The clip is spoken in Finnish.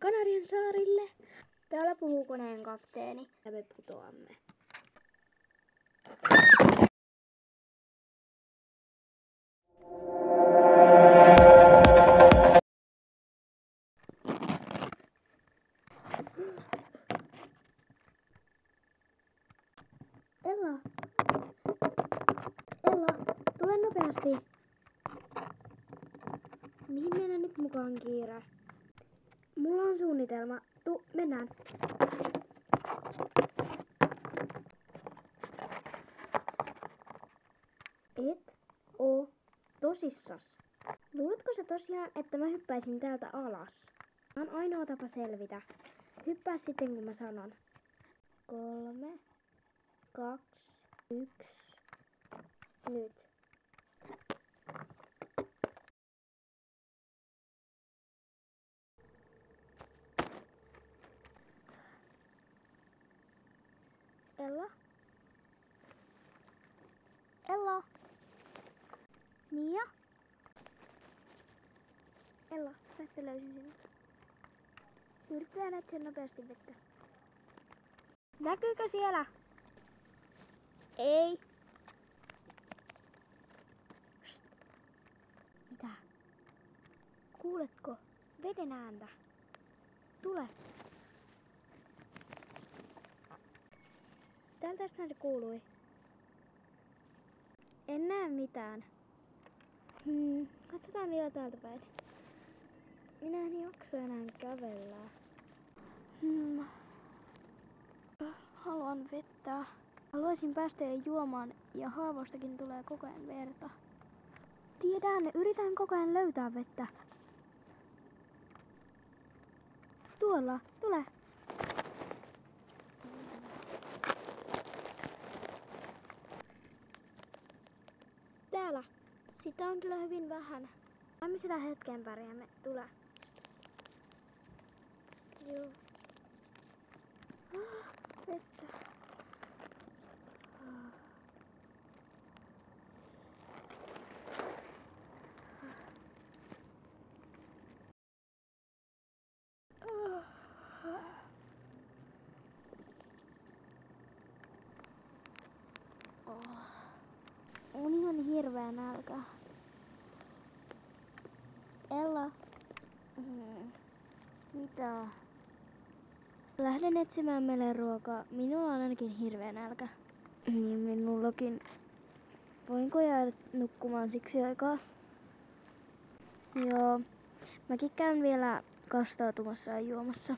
Kanarian saarille. Täällä puhuu koneen kapteeni ja me putoamme. Ella! Ella, tule nopeasti! Mihin mennään nyt mukaan kiire? Mulla on suunnitelma. Mennään. Et oo tosissas. Luuletko sä tosiaan, että mä hyppäisin täältä alas? Tää on ainoa tapa selvitä. Hyppää sitten kun mä sanon. 3, 2, 1, nyt. Ella? Ella? Mia? Ella, näette löysin sinut. Yritetään etsiä nopeasti vettä. Näkyykö siellä? Ei. Psst. Mitä? Kuuletko veden ääntä? Tule. Täältähän se kuului. En näe mitään. Katsotaan vielä täältä päin. Minä en jaksa enää kävellä. Haluan vettä. Haluaisin päästä jo juomaan ja haavoistakin tulee koko ajan verta. Tiedän, yritän koko ajan löytää vettä. Tuolla, tule. Täällä. Sitä on kyllä hyvin vähän. Me sitä hetken pärjäämme. Tule. Joo. Vettä. On ihan hirveä nälkä. Ella. Mitä? Lähden etsimään meille ruokaa. Minulla on ainakin hirveä nälkä. Niin minullakin. Voinko jäädä nukkumaan siksi aikaa? Joo. Mäkin käyn vielä kastautumassa ja juomassa.